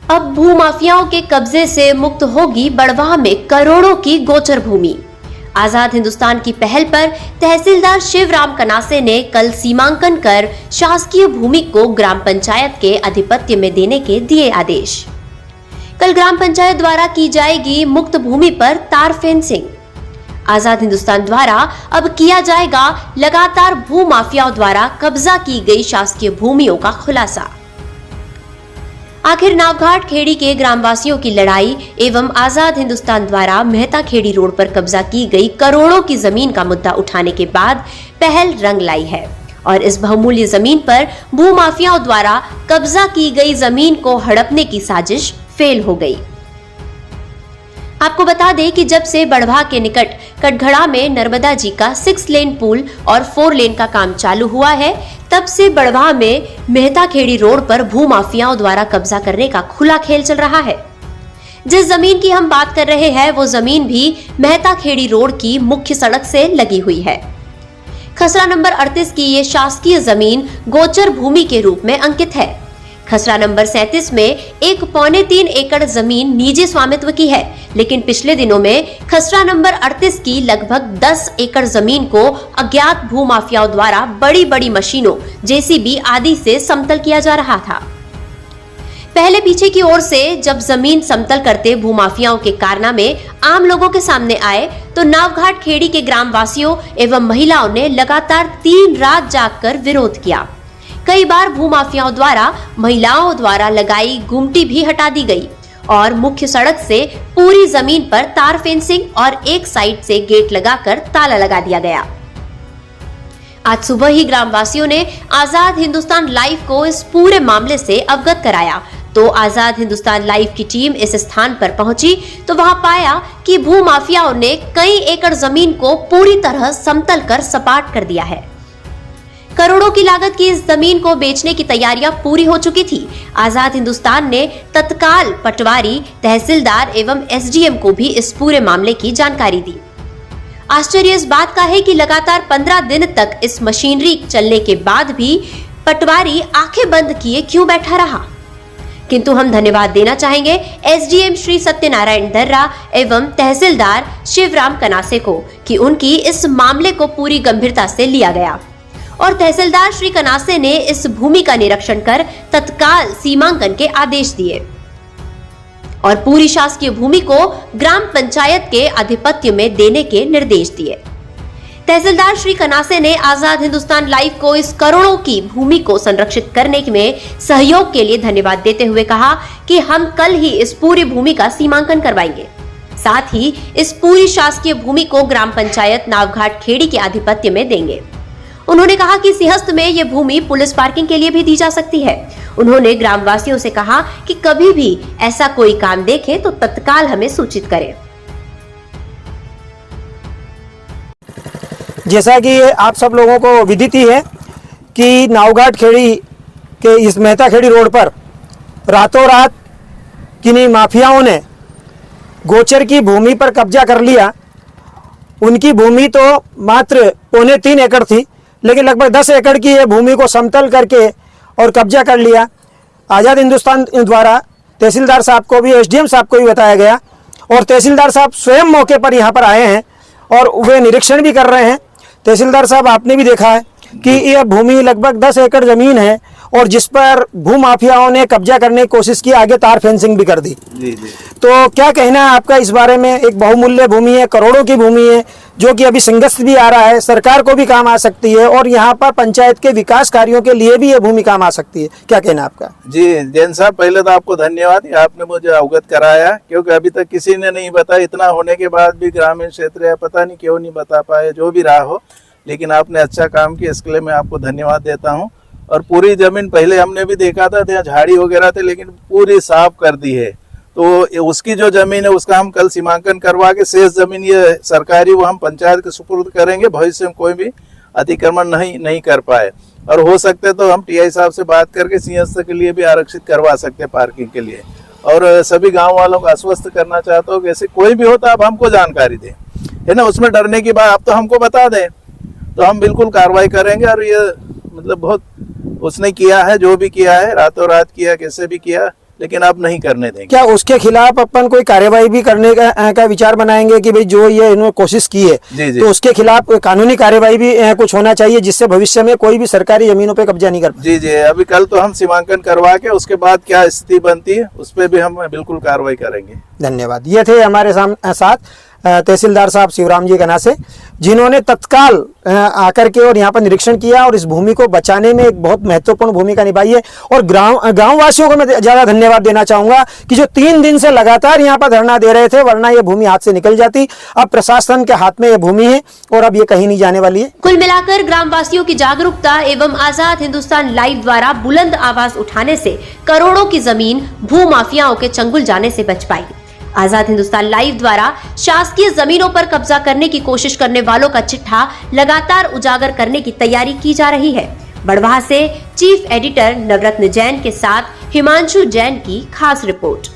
अब भूमाफियाओं के कब्जे से मुक्त होगी बड़वाह में करोड़ों की गोचर भूमि। आजाद हिंदुस्तान की पहल पर तहसीलदार शिवराम कनासे ने कल सीमांकन कर शासकीय भूमि को ग्राम पंचायत के आधिपत्य में देने के दिए आदेश। कल ग्राम पंचायत द्वारा की जाएगी मुक्त भूमि पर तार फेंसिंग। आजाद हिंदुस्तान द्वारा अब किया जाएगा लगातार भूमाफियाओं द्वारा कब्जा की गई शासकीय भूमियों का खुलासा। आखिर नावघाट खेड़ी के ग्रामवासियों की लड़ाई एवं आजाद हिंदुस्तान द्वारा मेहता खेड़ी रोड पर कब्जा की गई करोड़ों की जमीन का मुद्दा उठाने के बाद पहल रंग लाई है और इस बहुमूल्य जमीन पर भूमाफियाओं द्वारा कब्जा की गई जमीन को हड़पने की साजिश फेल हो गई। आपको बता दें कि जब से बड़वाह के निकट कटघड़ा में नर्मदा जी का 6 लेन पुल और 4 लेन का काम चालू हुआ है, तब से बड़वाह में मेहता खेड़ी रोड पर भूमाफियाओं द्वारा कब्जा करने का खुला खेल चल रहा है। जिस जमीन की हम बात कर रहे हैं वो जमीन भी मेहता खेड़ी रोड की मुख्य सड़क से लगी हुई है। खसरा नंबर 38 की ये शासकीय जमीन गोचर भूमि के रूप में अंकित है। खसरा नंबर 37 में 1.3 एकड़ जमीन निजी स्वामित्व की है, लेकिन पिछले दिनों में खसरा नंबर 38 की लगभग 10 एकड़ जमीन को अज्ञात भूमाफियाओं द्वारा बड़ी बड़ी मशीनों जेसीबी आदि से समतल किया जा रहा था। पहले पीछे की ओर से जब जमीन समतल करते भूमाफियाओं के कारनामे आम लोगों के सामने आए तो नावघाट खेड़ी के ग्रामवासियों एवं महिलाओं ने लगातार 3 रात जागकर विरोध किया। कई बार भूमाफियाओं द्वारा महिलाओं द्वारा लगाई गुमटी भी हटा दी गई और मुख्य सड़क से पूरी जमीन पर तार फेंसिंग और एक साइड से गेट लगाकर ताला लगा दिया गया। आज सुबह ही ग्रामवासियों ने आजाद हिंदुस्तान लाइव को इस पूरे मामले से अवगत कराया तो आजाद हिंदुस्तान लाइव की टीम इस स्थान पर पहुंची तो वहां पाया कि भूमाफियाओं ने कई एकड़ जमीन को पूरी तरह समतल कर सपाट कर दिया है। करोड़ों की लागत की इस जमीन को बेचने की तैयारियां पूरी हो चुकी थी। आजाद हिंदुस्तान ने तत्काल पटवारी, तहसीलदार एवं एसडीएम को भी इस पूरे मामले की जानकारी दी। आश्चर्य इस बात का है कि लगातार 15 दिन तक इस मशीनरी चलने के बाद भी पटवारी आंखें बंद किए क्यों बैठा रहा। किंतु हम धन्यवाद देना चाहेंगे एसडीएम श्री सत्यनारायण दर्रा एवं तहसीलदार शिवराम कनासे को कि उनकी इस मामले को पूरी गंभीरता से लिया गया और तहसीलदार श्री कनासे ने इस भूमि का निरीक्षण कर तत्काल सीमांकन के आदेश दिए और पूरी शासकीय भूमि को ग्राम पंचायत के आधिपत्य में देने के निर्देश दिए। तहसीलदार श्री कनासे ने आजाद हिंदुस्तान लाइव को इस करोड़ों की भूमि को संरक्षित करने में सहयोग के लिए धन्यवाद देते हुए कहा कि हम कल ही इस पूरी भूमि का सीमांकन करवाएंगे, साथ ही इस पूरी शासकीय भूमि को ग्राम पंचायत नावघाट खेड़ी के आधिपत्य में देंगे। उन्होंने कहा कि सिंहस्थ में ये भूमि पुलिस पार्किंग के लिए भी दी जा सकती है। उन्होंने ग्रामवासियों से कहा कि कभी भी ऐसा कोई काम देखें तो तत्काल हमें सूचित करें। जैसा कि आप सब लोगों को विदित ही है कि नावघाट खेड़ी के इस मेहता खेड़ी रोड पर रातों रात किन्हीं माफियाओं ने गोचर की भूमि पर कब्जा कर लिया। उनकी भूमि तो मात्र 3.25 एकड़ थी, लेकिन लगभग 10 एकड़ की ये भूमि को समतल करके और कब्जा कर लिया। आज़ाद हिंदुस्तान द्वारा तहसीलदार साहब को भी, एसडीएम साहब को भी बताया गया और तहसीलदार साहब स्वयं मौके पर यहाँ पर आए हैं और वे निरीक्षण भी कर रहे हैं। तहसीलदार साहब, आपने भी देखा है कि यह भूमि लगभग 10 एकड़ ज़मीन है और जिस पर भूमाफियाओं ने कब्जा करने की कोशिश की, आगे तार फेंसिंग भी कर दी। जी। तो क्या कहना है आपका इस बारे में? एक बहुमूल्य भूमि है, करोड़ों की भूमि है, जो कि अभी संघर्ष भी आ रहा है, सरकार को भी काम आ सकती है और यहाँ पर पंचायत के विकास कार्यों के लिए भी ये भूमि काम आ सकती है। क्या कहना है आपका? जी जैन साहब, पहले तो आपको धन्यवाद, आपने मुझे अवगत कराया, क्योंकि अभी तक किसी ने नहीं बताया। इतना होने के बाद भी ग्रामीण क्षेत्र है, पता नहीं क्यों नहीं बता पाए। जो भी रहा हो, लेकिन आपने अच्छा काम किया, इसके लिए मैं आपको धन्यवाद देता हूँ। और पूरी जमीन पहले हमने भी देखा था, झाड़ी वगैरह थे, लेकिन पूरी साफ कर दी है। तो उसकी जो जमीन है उसका हम कल सीमांकन करवा के शेष जमीन ये सरकारी वो हम पंचायत के सुपुर्द करेंगे। भविष्य में कोई भी अतिक्रमण नहीं कर पाए और हो सकते तो हम टीआई साहब से बात करके सिंहस्थ के लिए भी आरक्षित करवा सकते हैं पार्किंग के लिए। और सभी गांव वालों को आश्वस्त करना चाहता हूँ कि ऐसे कोई भी होता आप हमको जानकारी दें, है ना। उसमें डरने की बात आप तो हमको बता दें तो हम बिल्कुल कार्रवाई करेंगे। और ये मतलब बहुत उसने किया है, जो भी किया है, रातों रात किया, कैसे भी किया, लेकिन आप नहीं करने देंगे। क्या उसके खिलाफ अपन कोई कार्यवाही भी करने का विचार बनाएंगे कि भाई जो ये इन्होंने कोशिश की है जी जी तो उसके खिलाफ कानूनी कार्यवाही भी कुछ होना चाहिए जिससे भविष्य में कोई भी सरकारी जमीनों पे कब्जा नहीं कर पाए? जी जी, अभी कल तो हम सीमांकन करवा के उसके बाद क्या स्थिति बनती है उस पर भी हम बिल्कुल कार्रवाई करेंगे। धन्यवाद। ये थे हमारे साथ तहसीलदार साहब शिवराम जी कनासे, जिन्होंने तत्काल आकर के और यहाँ पर निरीक्षण किया और इस भूमि को बचाने में एक बहुत महत्वपूर्ण भूमिका निभाई है। और गांव वासियों को मैं ज्यादा धन्यवाद देना चाहूंगा कि जो 3 दिन से लगातार यहाँ पर धरना दे रहे थे, वरना ये भूमि हाथ से निकल जाती। अब प्रशासन के हाथ में ये भूमि है और अब ये कहीं नहीं जाने वाली है। कुल मिलाकर ग्रामवासियों की जागरूकता एवं आजाद हिंदुस्तान लाइव द्वारा बुलंद आवाज उठाने से करोड़ों की जमीन भू माफियाओं के चंगुल जाने से बच पाई। आजाद हिंदुस्तान लाइव द्वारा शासकीय जमीनों पर कब्जा करने की कोशिश करने वालों का चिट्ठा लगातार उजागर करने की तैयारी की जा रही है। बड़वाह से चीफ एडिटर नवरत्न जैन के साथ हिमांशु जैन की खास रिपोर्ट।